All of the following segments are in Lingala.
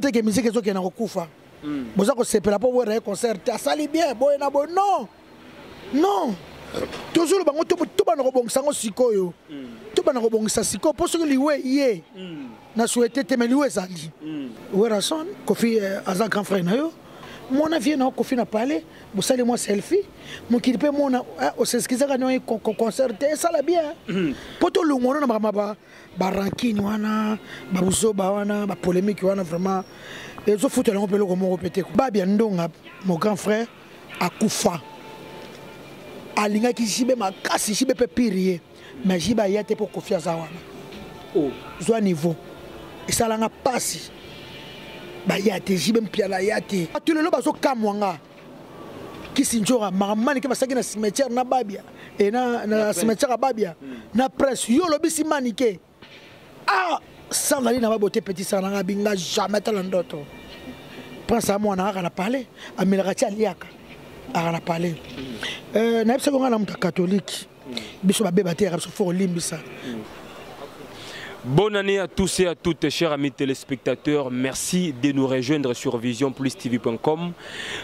que musique ezo ke na kokufa. Boza ko sepela po wera concert asali bien boye na bo non. Non. Toujours le bango to bana ko bongisa ngo sikoyo. To bana ko bongisa sikoyo po soki liwe ye. Na souhaité te meliwe zali. Wera son Kofi aza grand frère na yo. Mon avis na Kofi na parler, vous salez moi selfie, mon qui peut mon au s'excuser quand on concerté ça la bien. Poto le ngono na ba ranking wana, ba buzo ba wana, ba polémique wana vraiment. Et zo foot on peut le comment répéter. Ba bien ndonga mon grand frère akufa. Alinga ki jibe makasi jibe pe pirier. Mais jiba yate pour Kofi azawana. Oh, zo niveau. Et ça langa passi. Ba yate jibe mpiala yate tout le lo bazo kamwanga kisinjora maramani ke basaki na cimetière na babia et na cimetière babia na presse yo lobisi manike ah sans aller na baboté petit ça na binga jamais talandoto pense à moi na parler amelaka liaka na parler na yebisa konga na muta catholique biso babeba te biso fo limbisa. Bonne année à tous et à toutes, chers amis téléspectateurs. Merci de nous rejoindre sur visionplustv.com.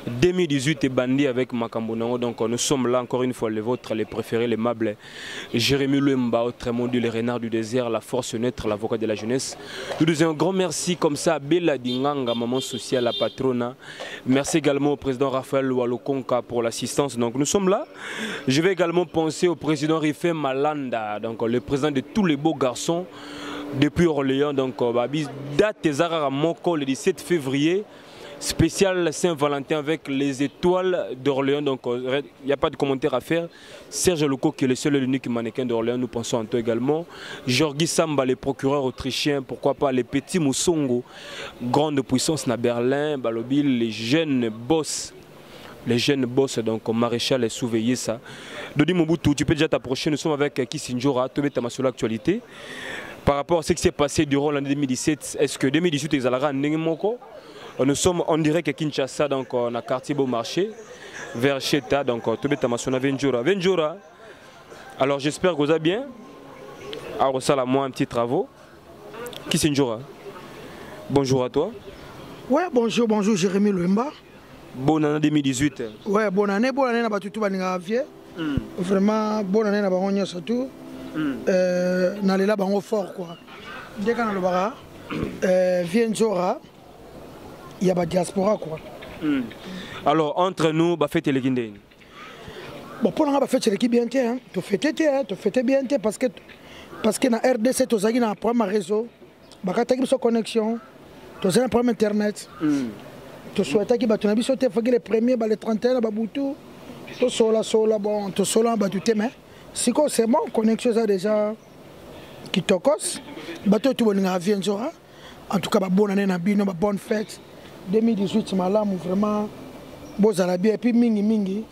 2018 est bandit avec Makambonango. Donc nous sommes là encore une fois, les vôtres, les préférés, les meubles. Jérémy Lemba, autrement dit le renard du désert, la force neutre, l'avocat de la jeunesse. Nous disons un grand merci comme ça à Bella Dinganga, maman sociale, la patrona. Merci également au président Raphaël Walokonka pour l'assistance. Donc nous sommes là. Je vais également penser au président Rifé Malanda, donc le président de tous les beaux garçons. Depuis Orléans, donc date Moko le 17 février, spécial Saint-Valentin avec les étoiles d'Orléans. Donc il n'y a pas de commentaire à faire. Serge Loko qui est le seul et l'unique mannequin d'Orléans, nous pensons en toi également. Georgi Samba, les procureurs autrichiens, pourquoi pas les petits Moussongo, grande puissance na Berlin, Balobi, les jeunes boss. Les jeunes boss, donc maréchal et surveiller ça. Dodi Mobutu, tu peux déjà t'approcher. Nous sommes avec Kissinjora, tu mets sur l'actualité. Par rapport à ce qui s'est passé durant l'année 2017, est-ce que 2018 ils allaient nous sommes en direct à Kinshasa, donc on a quartier Beaumarchais, vers Cheta, donc tu mets sur Venjora. Venjora, alors j'espère que vous allez bien. Alors ça là, moi un petit travaux. Kissinjora, bonjour à toi. Ouais, bonjour Jérémy Lemba. Bonne année 2018. Ouais, bonne année na batutu baninga vie. Vraiment bonne année na bangonya surtout. Nalela bango fort quoi. Dès qu'on a le bara, Vienjora, il y a la diaspora quoi. Alors entre nous, bah faites les guindés. Bon pour nous bah faites l'équipe bien hein. Tu fêtes bien parce que na RDC tu as un programme réseau, bah quand tu as une connexion, tu as un programme internet. Tu souhaites que tu n'aies pas les premiers, les 31 bah boutou, tu sola bon, tu sola bah tu t'aimes. Si c'est bon, connexion ça déjà qui tokos, bateau tout bon Vienjora. En tout cas, bonne année Nabino, bonne fête. 2018 malam vraiment beau bien et puis mingi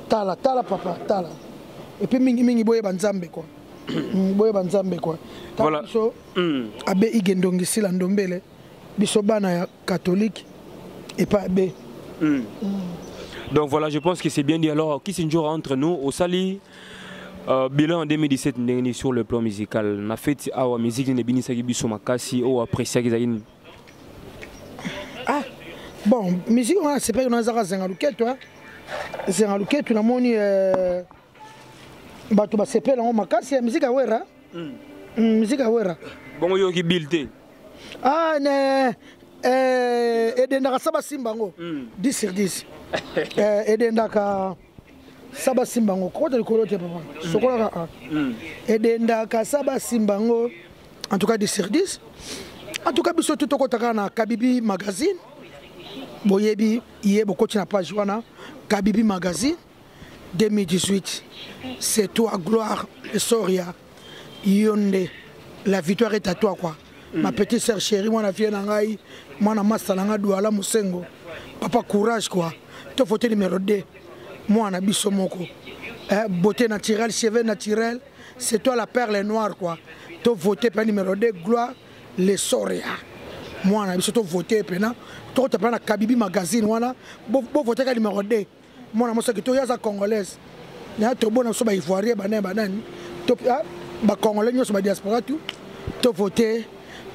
tala papa tala. Et puis mingi boye banzambe quoi. Boye banzambe quoi. Voilà. Abe igendongi sila ndombele. Biso bana catholique et pas abe. Donc voilà, je pense que c'est bien dit. Alors, qui s'injure entre nous au Sali bilan en 2017 sur le plan musical. On a fait la musique de Bini Sagi Bisso Makasi ou apprécié Gizaïn. Ah, bon, musique, c'est pas une zara zengaluke, toi. Zengaluke, tu n'as moni. Bah, tu vas se faire en Makasi, la musique à Wera. Musique à Wera. Bon, yo qui bilte. Ah, ne. Edendaka Saba Simbango 10 sur 10. Edendaka Saba Simbango, quoi de colote papa? Sokola Edendaka Saba Simbango, en tout cas 10 sur 10. En tout cas, biso tout kotaka na Kabibi Magazine. Boyebi, hier beaucoup na page wana Kabibi Magazine 2018. C'est toi gloire et Soria. Yonde, la victoire est à toi quoi. Ma petite sœur chérie, moi la fille nangai, moi na master nanga douala musengo. Papa courage quoi. Tu faut numéro 2. Moi na biso moko. Beauté naturelle, cheveux naturels, c'est toi la perle noire quoi. Tu voter pour numéro 2 gloire les Soria. Moi na biso tu voter pena. Tu te prends na Kabibi Magazine wana, bo voter ka numéro 2. Moi na mosa ki to yaza congolaise. Na to bona so ba ivoirien banani. To ba congolais nyo so ba diaspora tout. Tu voter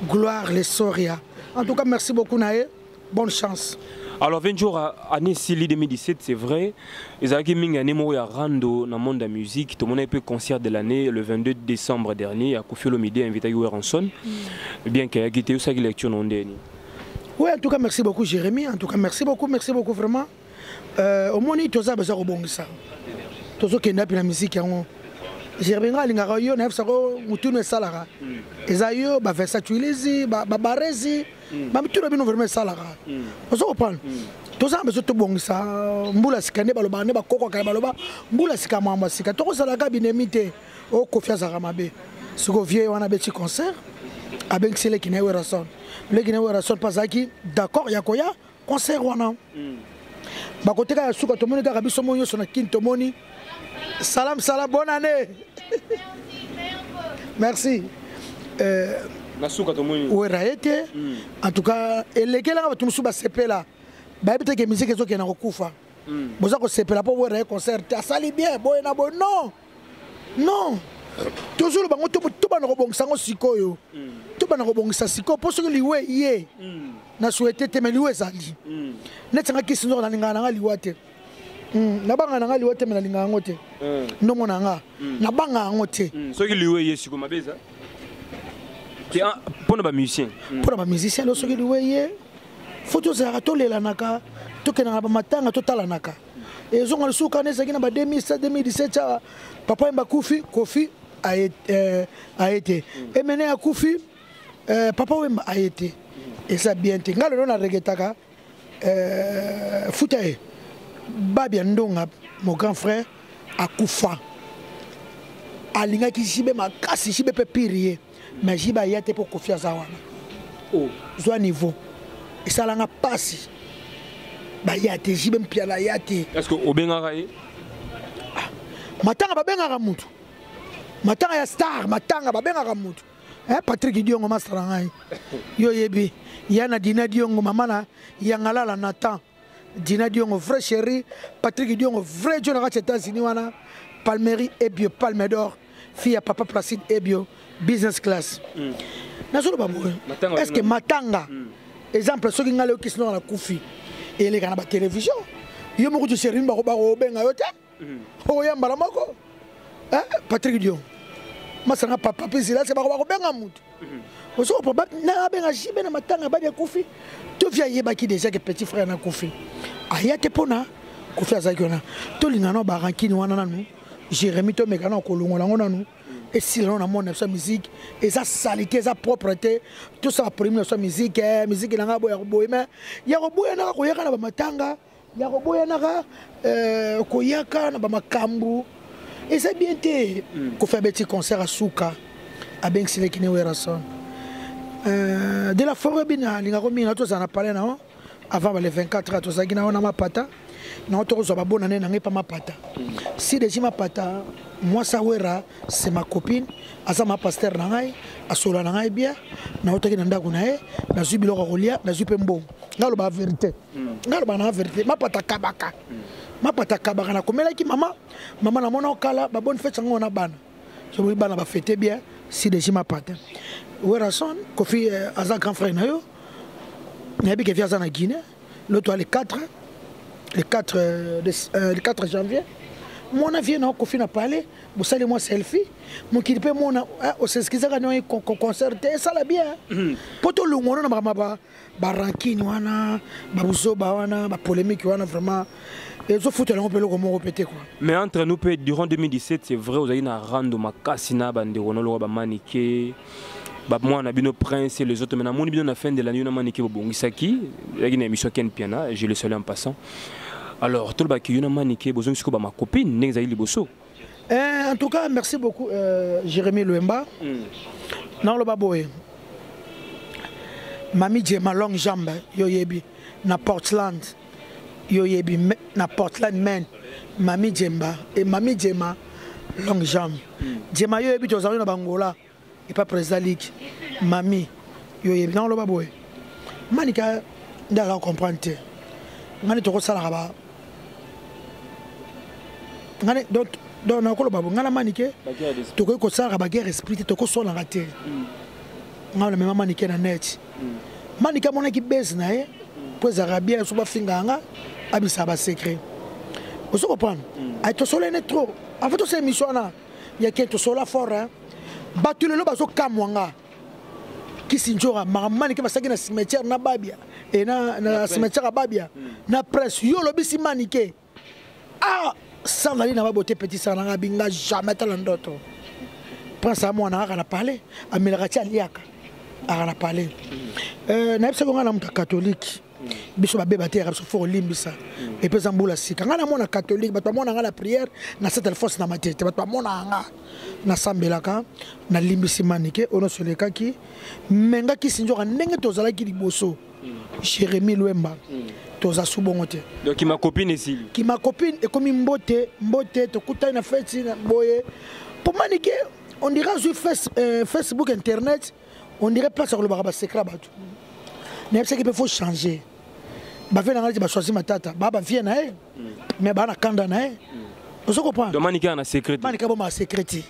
gloire les Soria. En tout cas, merci beaucoup, Naé. Bonne chance. Alors, 20 jours à année 2017, c'est vrai. Ils ont mis un numéro à Rando dans le monde de la musique. Tout le monde a eu un concert de l'année le 22 décembre dernier à Kofi Olomide, invité à Ranson. Bien qu'il y ait quitté aussi la lecture non dernier. Oui, en tout cas, merci beaucoup, Jérémy. En tout cas, merci beaucoup vraiment. Au moins, tu as besoin de bon ça. Tu as besoin de la musique. Jérémy, tu as besoin de la salara. Et ça, tu as besoin de barezi. Même tu as besoin de salara. Tu comprends? Tu as besoin de bon ça. Mbula sikane baloba ne ba koko kala baloba. Mbula sikama mwa sika. Tu as besoin de binemite. O Kofia Zaramabe. Ce que vieux on a petit concert. Avec celle qui n'est pas raison. Le qui n'est pas raison pas qui d'accord yakoya concert wana. Ba côté ka suka to moni ka biso monyo sona kinto moni. Salam salam bonne année. Merci. Nasuka to moni. Ouais raete. En tout cas eleke la ba tumusu ba sepela. Ba bite ke musique zo ke na kokufa. Boza ko sepela po ouais concert. Asali bien boy na boy non. Non. Toujours bango to bana ko bongisa ngo sikoyo. To bana ko bongisa siko po soki liwe ye. Na souhaité te meliwe zali. Netanga kisino na lingana nga liwate. Na banga na nga liwate me na lingana ngote. No mona nga. Na banga ngote. Soki liwe ye siko mabeza. Ki pona ba musicien. Pona ba musicien lo soki liwe ye. Photo za to lela naka. To kena ba matanga to tala naka. Et zonga le souka ne sakina ba 2017 2017 papa mba Kofi a été. Et maintenant à Koufi, papa a été. Et ça bien été. Ngalo non a regretaka. Foutaye. Babia Ndonga, mon grand frère, a Koufa. Alinga qui jibe ma casse, jibe peut pirier. Mais jibe a été pour Kofi Azawana. Oh, soit niveau. Et ça l'a passé. Bah yate, jibe mpiala yate. Est-ce que Obengara est? Matanga babengaka mutu. Matanga ya star, matanga babengaka mutu. Patrick Diongo master ngai. Yo yebi, yana Dina Diongo mamana yangalala Nathan. Dina Diongo vrai chéri, Patrick Diongo vrai John aux États-Unis wana. Palmery Ebio Palme d'Or, fille à papa Placide Ebio, business class. Nazolo ba mo. Est-ce que matanga exemple ceux qui ngale okisno na Kofi et les kana ba télévision. Yo mo ko chéri ba ko ba ko benga yo te. Oh yambala mako. Patrick Dion. Masanga papa pizila c'est ba ko benga mutu. Oso papa na benga jibe na matanga ba de Kofi. To via yeba ki déjà que petit frère na Kofi. Aya te pona Kofi azakona. To lingano ba rankini wana nanu. Jérémy to mekana ko longola ngona nu. Et si l'on a mon sa musique et sa saleté, sa propreté, tout ça prime sa musique, musique na ngabo ya boy mais ya boy na ko yaka na ba matanga. Ya boy na ko yaka na ba makambu. Et c'est bien été qu'on fait un petit concert à Souka, à Benxile qui n'est pas son. De la forêt, on a parlé avant les 24 ans, on a ma pata. On a bonne année, pas ma pata. Si déjà ma pata, moi Sawera, c'est ma copine, à ma pasteur Nangai, à Sola Nangai bien, na otaki na ndako na e, na zubi lo rolia, na zubi mbo. Ngalo ba vérité. Ngalo ba na vérité, ma pata kabaka. Ma pata kabaka na komela ki mama na mona okala ba bonne fête sango na bana. Je voulais bana ba fêter bien si déjà ma pata. Werason Kofi aza grand frère na yo. Nabi ke via za na Guinée, l'autre le 4 janvier. Mon avis na Kofi na parlé, vous savez moi selfie, mon kilipe mon au s'excuser quand on concerté ça la bien. Poto lungono na ba rankini wana, ba buzo ba wana, ba polémique wana vraiment. Et je foutais on peut le répéter quoi. Mais entre nous durant 2017, c'est vrai vous avez na rando makasina banderono lo ba maniqué. Bah moi on a bien nos princes et les autres maintenant mon bien à la fin de l'année on a maniqué bongisaki, il y a une émission Ken Piana, je le salue en passant. Alors tout le bac on a maniqué besoin que ma copine n'exaille les bosso. En tout cas merci beaucoup Jérémy Luemba. Non le baboé. Mami Djema long jambe yo yebi na Portland. Yo yebi na Portland men Mami Djemba et Mami Djema long jambe. Djema yo yebi tozali na Bangola et pas président ligue. Mami yo yebi non le baboé. Manika ndala comprendre. Ngani to ko sala ba. Ngani donc na ko le babo ngana manike to ko sala ba guerre esprit to ko so na raté. Ngana même manike na net. Manika mona ki base na ye po zarabia so ba finganga abisa ba secret. Vous comprenez? Ay to solo ne trop. En fait c'est émission na ya ke to solo fort hein. Batulelo bazo kamwanga. Kisinjora maramani ke basaki na cimetière na Babia et na cimetière Babia na presse yo lobisi manike. Ah sans aller na beauté petit sana nga binga jamais talandoto. Prends ça moi na kana parler amelakati aliaka. Ara parler na yebisa ko ngana muta catholique biso ba beba terre biso fo limbisa et puis zambula sika ngana mona catholique bato mona ngala prière na cette force na matete bato mona nga na sambelaka na limbisi manike ono soleka ki menga ki sinjoka ndenge tozala ki liboso Jérémie Luemba toza subongote donc ma copine ici qui ma copine et comme mbote to kuta na fête na boye pour manike on dirait sur Facebook internet. On dirait pas sur le baraba secret batou. Mais c'est qu'il faut changer. Ba fait na ba choisir matata, ba vient na mais ba na kanda na vous comprenez? Donc manika na secret. Manika bo ma secret.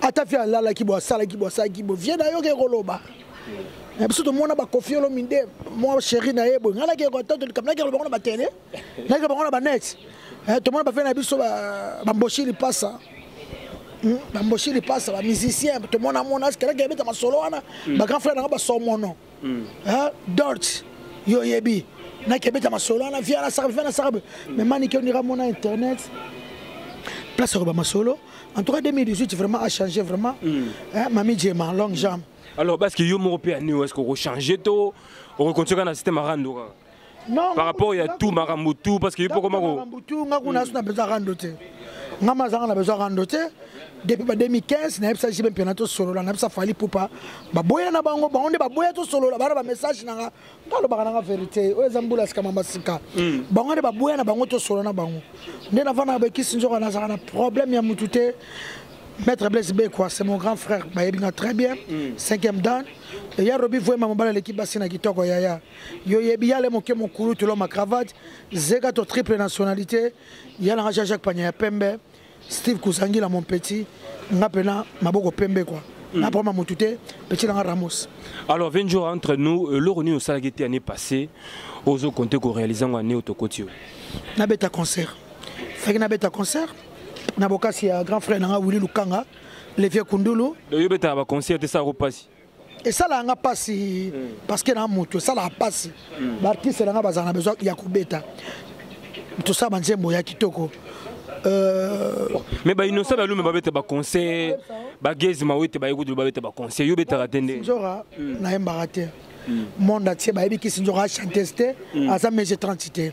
Ata fi ala ki bo sala ki bo vient na yo ke koloba. Et puis tout le monde ba confier lo minde, moi chéri na yebo, ngala ke ko toto comme na ke lo ba télé. Na ke ba net. Tout le monde ba fait na biso ba mboshi li passa. Bamboshi li passe ba musicien tout le monde a mon âge que là qui habite ma solo ana ba grand frère na ba so mon nom Dort yo yebi na qui habite ma solo ana vient na sarbe mais mani qui on ira mon internet place ba ma solo en tout cas 2018 vraiment a changé vraiment mami Djema long jambe alors parce que yo européen est-ce qu'on changer to on continue dans système rando non par rapport à tout marambutu parce que il faut comment marambutu ngakuna suna besoin rando te ngama zanga na besoin rando te depuis 2015 na epsa jibe penato solo na epsa fali pupa baboya na bango baonde baboya to solo la bara ba message nanga talo baka nanga vérité o ezambula sika mamba sika bango de baboya na bango to solo na bango nde na vana ba kisinjoka na zanga na problème ya mutute Maître Blaise B quoi c'est mon grand frère ba yebinga très bien 5e dan et ya robi voye mambala l'équipe basina kitoko yaya yo yebi yale moke mon kulu to lo ma cravate zega to triple nationalité yala Jacques Panya Pembe Steve Kouzangila mon petit ngapena maboko pembe quoi na pas mutute petit na Ramos. Alors 20 jours entre nous l'Oroni au Salageti année passée ozo compter ko réaliser en année autocotio na beta concert fait na beta concert na bokasi ya grand frère na Willy Lukanga le vieux Kundulu yo beta ba concert ça repasse et ça là nga passi parce que na mutu ça là passi l'artiste là nga bazana besoin ya kubeta tout ça banzembo ya kitoko mais ba innocent ba lu me ba beta ba concert ba gezi ma wete ba yekudu ba beta ba concert yo beta ratende njora na embarate monde atier ba yebi kisi njora chanteste asa mese 30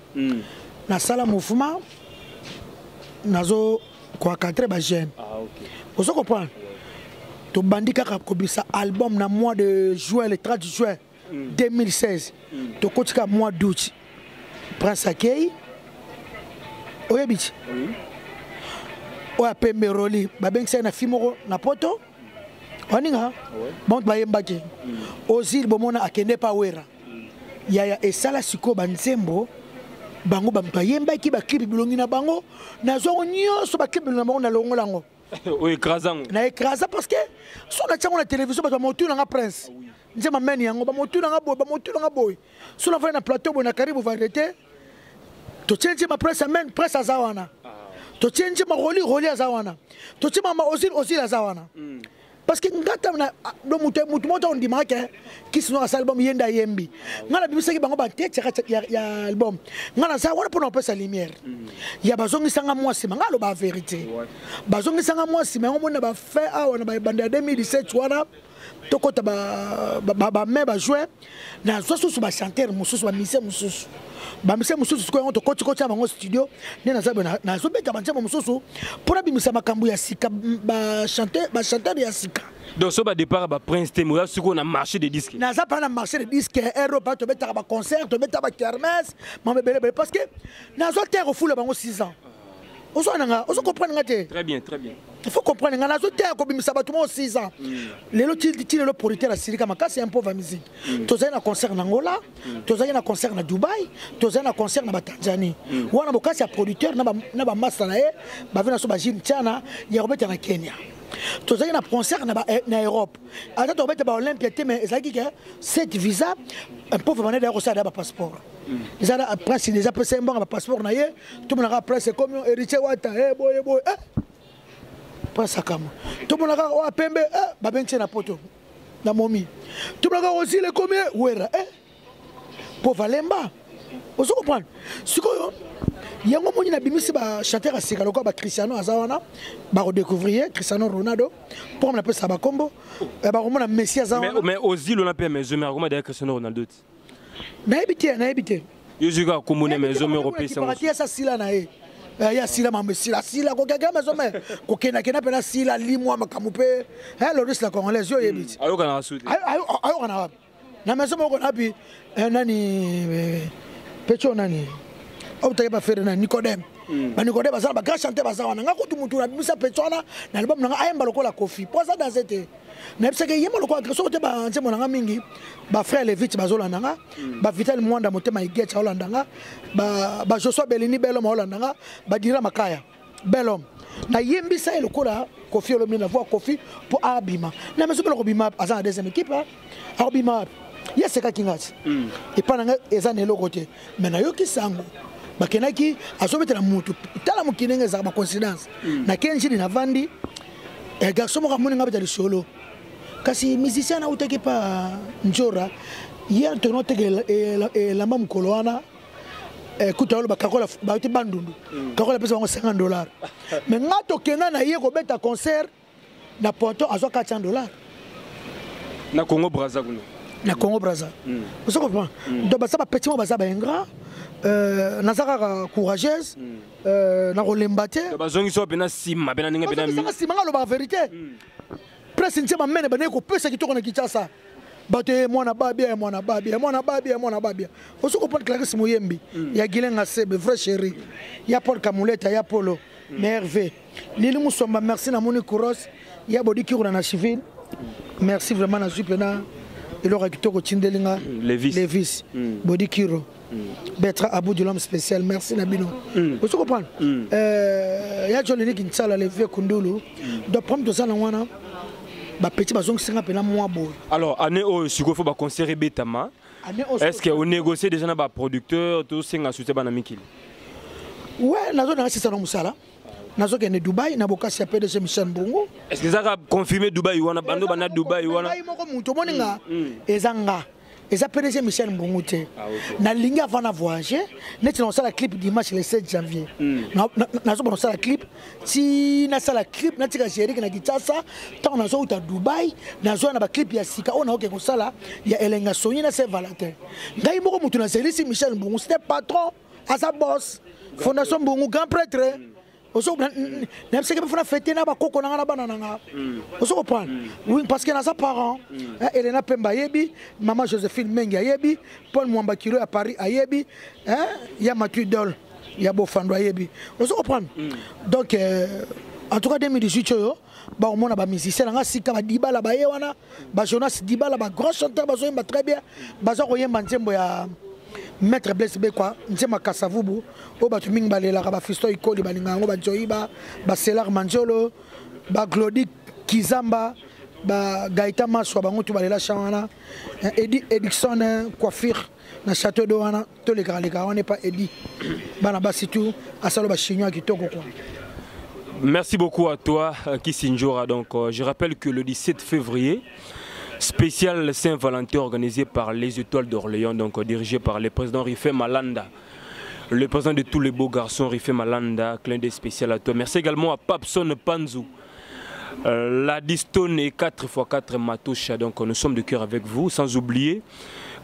na sala mouvement nazo quoi cadrer ba jeune vous comprenez to bandi kaka kobisa album na mois de juin le 30 juin 2016 to kotika mois d'août Prince Akei oyebiti oya pembe roli babengisa na fimoro na poto waninga bon ba yembaki ozil bomona akende pa wera yaya esala siko banzembo bango ba yembaki ba clip bilongi na bango nazo nyonso ba clip na bango na longolango o écrasant na écrasa parce que sur la chaîne la télévision ba motu na Prince nzema meni yango ba motu na boy sur la fin na plateau bo na karibu variété to change ma Prince amen Prince azawana to change ma roli azawana to change ma ozil azawana parce que ngata na do mutu on dit que qui sont à album yenda yembi ngala bibisa ki bango ba tete ya album ngala za wana pour pas sa lumière ya bazongi sanga moi sima ngalo ba vérité bazongi sanga moi sima ngomona ba fait awana ba banda 2017 wana tokota ba me ba jouer na so ba chanteur mususu ba mise mususu ba mise mususu ko to koti bango studio ne na zabe na so beta banche mususu pour bimisa makambu ya sika ba chanteur ya sika donc so ba départ ba Prince Temo là ce qu'on a marché de disques na za pas na marché de disques Europa to beta ba concert to beta ba kermesse mambe bele parce que na zo terre full bango 6 ans oso comprendre ngate très bien il faut comprendre ngana zo terre ko bimisa ba tout 6 ans lelo tili le producteur asirika makasi un peu va musique tozali na concert na Angola tozali na concert na Dubai tozali na concert na Tanzanie wana bokasi ya producteur na ba master na ye ba vena so ba jini tchana ya robeta na Kenya Tu as un concert en Europe. Alors, tu as un Olympia, mais cette visa, un pauvre manière d'ailleurs aussi un passeport. Après, si déjà passé un bon passeport, tout le monde a presque comme héritier Wata, boy. Pas ça comme. Tout le monde a pembe, babenche na poto. Na momi. Tout le monde a aussi le combien, ouera, pauvre lemba. Vous comprenez? Ce que il y a un moment où il y a un chanteur à Sika, Cristiano Azawana, va redécouvrir Cristiano Ronaldo, pour m'appeler ça Combo, et Messi Azawana. Mais aussi l'on appelle mais je me recommande avec Cristiano Ronaldo. N'habitez. Je suis là comme on est mais je me repère ça. Il y a ça sila nae. Il y a sila ma sila ko gaga mais ko kena pena sila limwa makamupe. Le risque la congolaise yo yebiti. Ayo kana suite. Ayo kana. Na maison mo ko nabi nani pecho nani. Au taille pas faire Nicodème. Nicodème bazala ba grand chanteur bazala nga ko tumutu na bimisa petona na album nga ayemba lokola Kofi. Pour ça dans cette na bisaka yemba lokola so te ba nze mona nga mingi ba frère Levit bazolanda nga ba Vital Mwanda motema igecha holanda nga ba Joshua Belini Belom holanda nga ba Dira Makaya Belom na yembisa lokola Kofi Olomini na voix Kofi pour abima na meso ko bima azana deuxième équipe abima yeseka kingati et pendant ezana eloko te mais na yoki sango bakenaki azobetela mutu tala mukinenge za ba coïncidence na kenji na vandi garçon mo kamoni ngabeta solo kasi musicien na utaki pa njora hier tono teke la mam koloana kutalo bakakola ba ti bandundu kakola pesa bango $50 mais ngato kena na ye ko beta concert na Porto azo $400 na Congo Brazza kuno na Congo Brazza vous comprenez donc ça ba petit mo baza ba ingrat nazaka courageuse na rolembate bazongi so pena sima pena ninga pena mi sima ngalo ba vérité presque ntima mene bane ko pesa kitoko na Kinshasa bato mwana babia oso ko pot Clarisse Moyembi ya Gilenga Sebe vrai chéri ya Paul Kamuleta ya Polo Merve Lili Musomba merci na moni Kouros ya bodi kiro na civil merci vraiment na zupena elora kitoko tindelinga Levis bodi kiro Betra Abou de l'homme spécial, merci Nabino. Vous comprenez? Ya Johnny Kintsala le vieux Kundulu. Donc prendre tout ça dans wana. Ba petit bazong singa pena moi bo. Alors année au suko faut ba concert Betama. Est-ce que on négocie déjà na ba producteur tout singa soutien ba na mikili? Ouais, nazo na sisa na musala. Nazo kene Dubai na bokasi ya PDG Michel Mbungu. Est-ce que ça a confirmé Dubai wana bando bana Dubai wana? Dubai moko muto moninga ezanga. Et ça PDG Michel Mbungoute. Na ligne avant de voyager, net dans la clip dimanche le 7 janvier. Na so la clip, si na la clip na tika chéri na Kinshasa, tant na so à Dubai, na zo na ba clip ya sika on a OK ko sala, ya Elenga Soni na Saint-Valentin. Ngai moko mutu na service Michel Mbungu, c'était patron à sa boss. Fondation Mbungu grand prêtre. Oso na mseke bafuna fêter na ba koko na banana nga. Oso comprendre. Oui parce que na sa parent, Elena Pemba yebi, maman Joséphine Menga yebi, Paul Mwamba Kiro à Paris yebi, ya Mathieu Dol, ya Bofando yebi. Oso comprendre. Donc en tout cas 2018 yo, ba on mona ba musicien nga sika ba Dibala ba yewana, ba Jonas Dibala ba grand chanteur ba zo yemba très bien, ba zo yemba nzembo ya Maître Blaise Bekwa, Nzema Kasavubu, Obatu Ming Balela, Fisto Ikoli Balinga, Ba Joiba, Ba Selar Manjolo, Ba Glody Kizamba, Ba Gaïta Maswa, Bangotu Balela Chawana, Eddie Edison, Coiffure, na Château de Wana, tous les gars, on n'est pas Eddie. Banabasitu, Asaloba Chinois qui toko. Merci beaucoup à toi, Kissinjora. Donc, je rappelle que le 17 février, spécial Saint-Valentin organisé par les Étoiles d'Orléans, donc dirigé par le président Rifé Malanda, le président de tous les beaux garçons, Rifé Malanda, clin d'œil spécial à toi. Merci également à Papson Panzou, la Distone et 4x4 Matoucha, donc nous sommes de cœur avec vous, sans oublier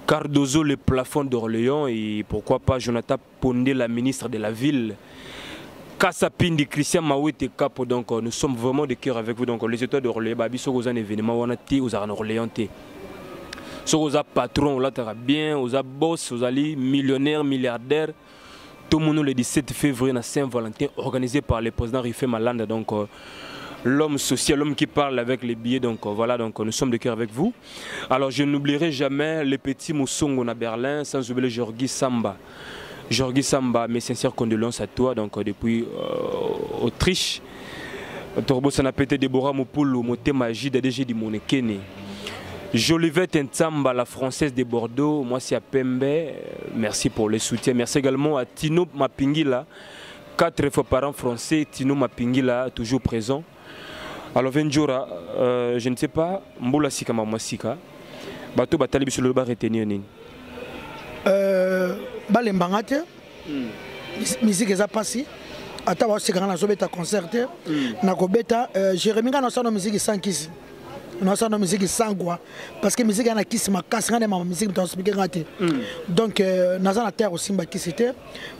Cardozo, le plafond d'Orléans, et pourquoi pas Jonathan Pondé, la ministre de la ville, Kassapindi, Christian Mawete Capo, donc nous sommes vraiment de cœur avec vous. Donc les Étoiles d'Orléans, Babi, sur un événement, on a été aux Orléans. Sur aux patrons, on l'a bien, aux boss, aux alliés, millionnaires, milliardaires. Tout le monde le 17 février à Saint-Valentin, organisé par le président Rifé Malanda. Donc l'homme social, l'homme qui parle avec les billets. Donc voilà, donc nous sommes de cœur avec vous. Alors je n'oublierai jamais les petits Moussongo à Berlin, sans oublier Jorgi Samba. Jorgi Samba, mes sincères condoléances à toi, donc depuis Autriche. Torbo Sanapete Deborah Mopulu, Motema Jida DG di Monekene. Jolivette Ntsamba, la française de Bordeaux, moi c'est à Pembe, merci pour le soutien. Merci également à Tino Mapingila, 4 fois par an français, Tino Mapingila, toujours présent. Alors Venjora, je ne sais pas, Mboula Sika Mamasika, Bato Batali Bisolo Ba retenir Nini. Balembangate, musique est passée. Ata wa sekanga na zobeta concert na kobeta Jérémy nga na sano musique sans kiss na sano musique sans quoi parce que musique na kiss makasi nga na musique to expliquer ngate donc na za na terre aussi mba kisité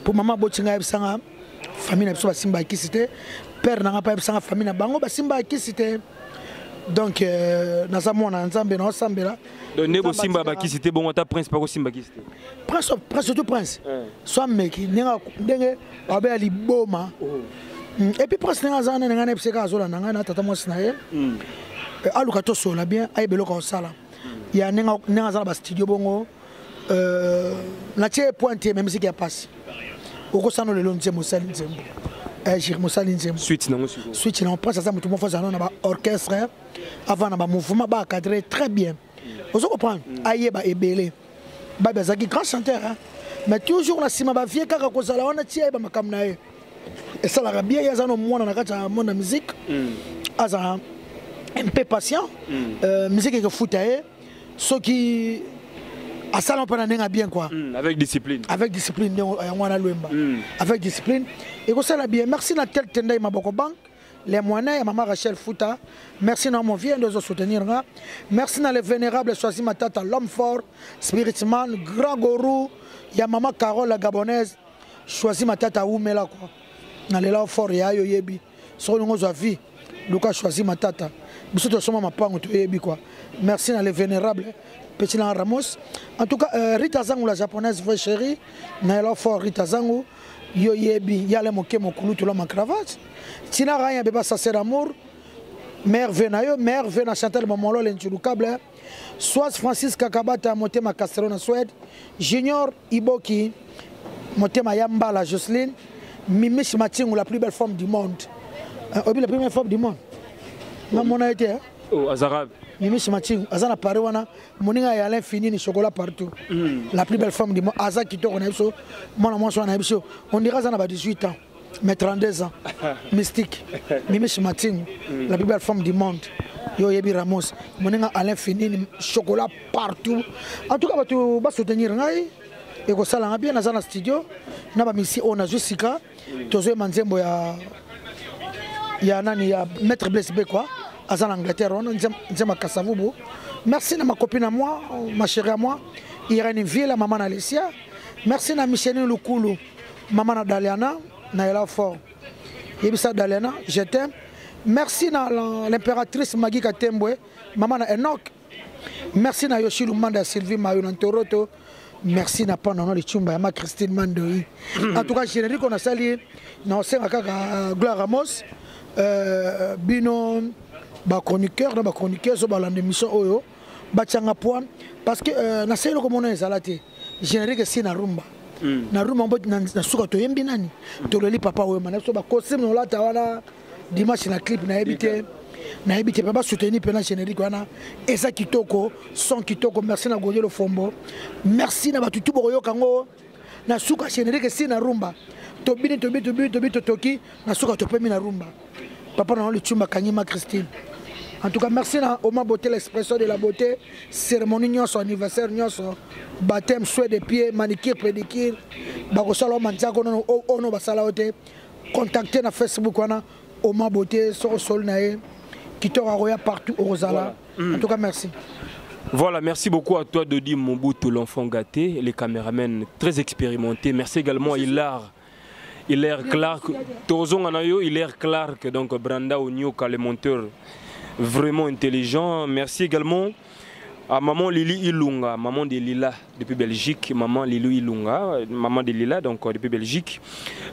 pour maman botinga ebsanga famille na biso ba simba kisité père na nga pa ebsanga famille na bango ba simba kisité donc na za mona nzambe na osambela donc nebo simba ba kisité bon ata prince pas ko simba kisité prince surtout prince soit mec nenga ndenge abe ali boma et puis prince nenga za nenga na pseka azola nanga na tata mwasi na ye aluka to sola bien ay beloko osala ya nenga za ba studio bongo na tie pointe même si qui a passé oko sano le lonze mosali nzembo Jir Mosali nzembo suite na on passe ça mutu mo fa na ba orchestre avant na ba mouvement ba cadré très bien. Vous comprenez? Aïeba Ebele. Babazaki grand chanteur. Mais toujours la sima ba vie kaka kozala wana tia ba makamnae. Et ça la bien ya zano mwana na kata monde musique. Aza un peu patient. Musique que foutae. Ce qui à ça on peut en bien quoi. Avec discipline. Avec discipline wana luemba. Avec discipline. Et que ça la bien. Merci na tel tendai maboko bank. Les moyens, maman Rachel Fouta, merci à mon vieux de soutenir. Merci à le vénérable Choisi Matata, l'homme fort, Spiritman, grand gourou, il y a maman Carole la gabonaise, Choisi Matata Oumela quoi. Dans les là fort, il y a Yebi. Sur le vie, Lucas Choisi Matata. Bisous de son maman Yebi quoi. Merci à le vénérable Petit Ramos. En tout cas, Rita Zangu la japonaise, vraie chérie, dans les là fort Rita Zangu, yo Yebi, y'a le moqué mon coulou tout le ma cravate. Tina Ryan beba ça c'est l'amour. Mère Venayo, mère Vena Chantal Momolo l'enchulukable. Soit Francis Kakabata Motema Castellona Suède. Junior Iboki Motema Yamba la Jocelyne. Mimi Chimating la plus belle femme du monde. Obi la première femme du monde. Maman a été oh Azarab. Mimi Chimating Azana Parewana Moninga et Alain Fini ni chocolat partout. La plus belle femme du monde. Aza Kito on a eu on dira ça n'a 18 ans. Mais 32 ans, mystique, Mimi Chimating, la plus belle femme du monde, Yo Yebi Ramos, Moninga Alain Fini, chocolat partout. En tout cas, tu vas soutenir Ngai, et que ça l'a bien dans un studio, n'a pas mis ici, on a juste Sika, tu as Manzembo, il y a Maître Blaise quoi, à l'Angleterre, on a Kassavoubo. Merci à ma copine à moi, ma chérie à moi, Irène Ville, maman Alicia. Merci à Micheline Lukoulou, maman Daliana. Naïla fort. Yebisa Dalena, je t'aime. Merci à l'impératrice Magui Katembwe, maman Enoch. Merci à Yoshi Lumanda Sylvie Mayon Toroto. Merci à Panono de Chumba, ma Christine Mandoi. En tout cas, générique, on a sali, on a Gloire Ramos, Bino, chroniqueur, sur l'émission Oyo, Bachanga Point, parce que na sali comme on est salati, générique c'est na rumba. Na rumba na suka to yembi nani to leli papa oyo mana so ba costume no lata wana dimanche na clip na ebité papa soutenir pena générique wana eza kitoko son kitoko. Merci na Godelo Fombo, merci na batutu boyo kango na suka générique si na rumba to bini to toki na suka to pemi na rumba papa na le chumba Kanyima Christine. En tout cas, merci à Oma Beauté, l'expression de la beauté, cérémonie, son anniversaire, son baptême, souhait de pied, manicure, pédicure, Bagosalo Mantiago, Ono Basalaote, contactez na Facebook, Oma Beauté, sur Solnae, qui t'aura partout au Rosala. En tout cas, merci. Voilà, merci beaucoup à toi, Dodi Mobutu, l'enfant gâté, les caméramans très expérimentés. Merci également à Hilar Clark, Tozon Anayo, Hilaire Clark, donc Branda Onyoka, le monteur. Vraiment intelligent. Merci également à maman Lili Ilunga, maman de Lila depuis Belgique, maman Lili Ilunga, maman de Lila donc depuis Belgique.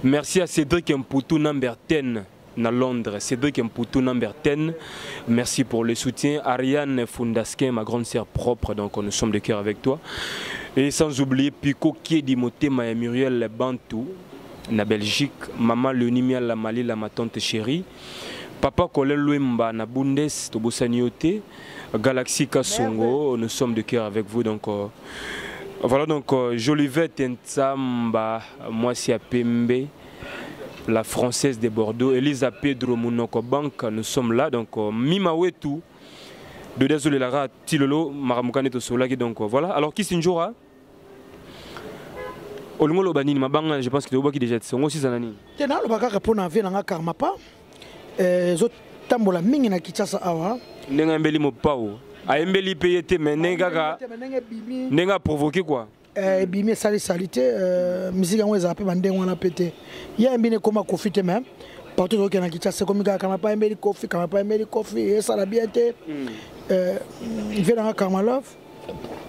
Merci à Cédric Mpoutou number 10 à Londres, Cédric Mpoutou number 10. Merci pour le soutien. Ariane Fundaskin, ma grande sœur propre, donc nous sommes de cœur avec toi. Et sans oublier Pico Kiedi Motema et Muriel Bantou, na Belgique, maman Leonimia la Mali, ma tante chérie. Papa Colin Luemba na Bundes, Tobosaniote, Galaxy Kasongo, nous sommes de cœur avec vous. Donc, voilà, donc Jolivette Ntsamba, moi c'est Pembe, la française de Bordeaux, Elisa Pedro Mounoko Bank, nous sommes là. Donc, Mimawetu, de désolé Lara, Tilolo, Maramukane Tosolaki. Donc, voilà. Alors, qui s'injora? Olungolo Banini, Mabanga, je pense que tu as déjà dit, c'est aussi Zanani. Tu as répondre à Vénanga Karmapa. Tambola mingi na Kinshasa awa. Nenga mbeli mo pao. A mbeli payete mais nenga provoqué quoi. Bimi salité musique en weza pe bande wana pété. Ya mbine koma kofi te même. Partout au Kenya Kinshasa comme gars kama pa mbeli kofi kama pa mbeli kofi et ça la bien te. Vénanga Karmalov.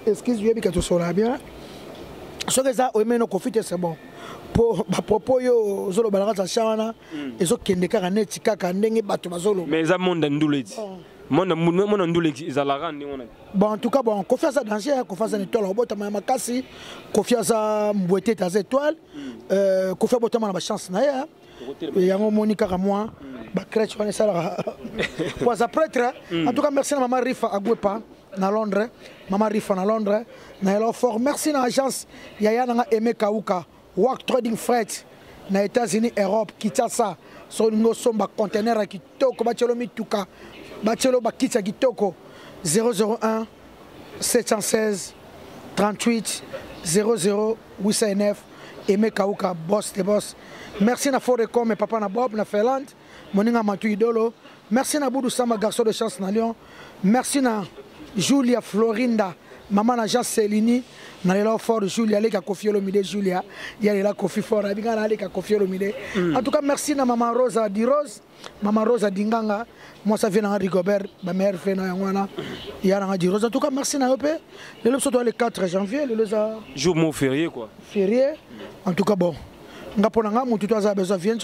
Excuse-moi que tu sois bien. Ce que ça au meno kofi c'est bon. Pour propos yo zolo balanga chawana ezo kende kaka neti kaka ndenge bato bazolo mais za monde nduleti monde nduleti izalaka ndi ngona bon en tout cas bon confiance à danger confiance à étoile bota makasi confiance à mbwete ta étoile confiance bota na ba chance na ya yango moni kaka moi ba crèche wana sala kwa za prêtre en tout cas merci à maman Rifa Agwepa na Londres maman Rifa na Londres na elo fort merci na agence yaya na Aimé Kauka Work Trading Freight na États-Unis, Europe, Kinshasa, so nous sommes ba conteneur à kitoko, bachelo mituka, bachelo ba kitsa kitoko 001 716 38 00 809 Aimé Kauka boss de boss. Merci na Forecom et papa na Bob na Finlande, moninga matu idolo. Merci na Boudou Samba garçon de chance na Lyon. Merci na Julia Florinda. Maman na Jean Célini, na l'élan fort de Julia, les Kofi Olomide Julia, il y a la Kofi fort, il y a les Kofi Olomide. En tout cas, merci à Maman Rosa Di Rose, Maman Rosa Dinganga, moi ça vient à Rigobert, ma mère fait na Yangwana, il y a Di Rose. En tout cas, merci à eux. Le 4 janvier, le jour mon férié quoi. Férié. En tout cas, bon, Ngaponanga, mon tuto a besoin de venir,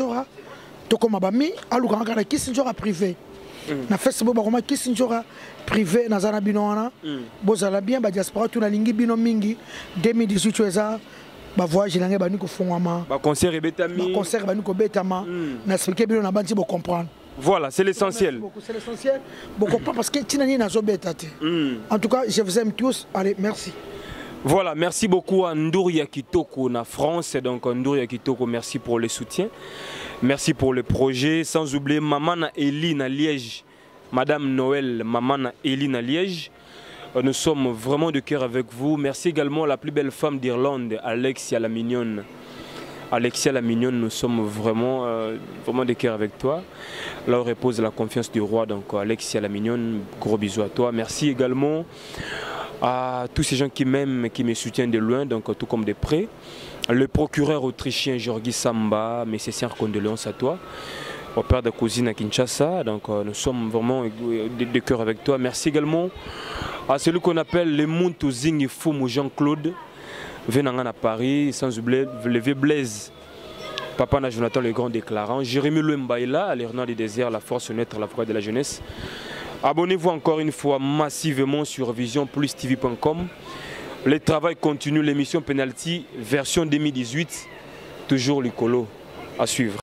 tout comme Abami, Alouka, qui s'en privé. Na Facebook bakoma kisinjora privé na zana bino wana bozala bien ba diaspora tuna lingi bino mingi 2018 eza ba voyage lange bani ko fongwama ba concert bani ko betama na expliquer bino na banti bo comprendre. Voilà, c'est l'essentiel. C'est l'essentiel. Bon comprendre parce que tinani na zo betate. En tout cas, je vous aime tous. Allez, merci. Voilà, merci beaucoup à Ndouria Kitoko na France. Donc Ndouria Kitoko, merci pour le soutien. Merci pour le projet. Sans oublier Maman Eline à Liège. Madame Noël, Maman Eline à Liège. Nous sommes vraiment de cœur avec vous. Merci également à la plus belle femme d'Irlande, Alexia la Mignonne. Alexia la Mignonne, nous sommes vraiment de cœur avec toi. Là, on repose la confiance du roi. Donc Alexia la Mignonne, gros bisous à toi. Merci également à tous ces gens qui m'aiment, qui me soutiennent de loin, donc tout comme de près. Le procureur autrichien Georgi Samba, mes sincères condoléances à toi. Au père de cousine à Kinshasa, donc nous sommes vraiment de cœur avec toi. Merci également à celui qu'on appelle le Montozing Foumou Jean-Claude, venant à Paris, sans oublier le vieux Blaise, papa na Jonathan le grand déclarant, Jérémy Luembaïla, à l'Irlande du désert, la force neutre, la foi de la jeunesse. Abonnez-vous encore une fois massivement sur visionplustv.com. Le travail continue, l'émission Penalty version 2018, toujours Licolo à suivre.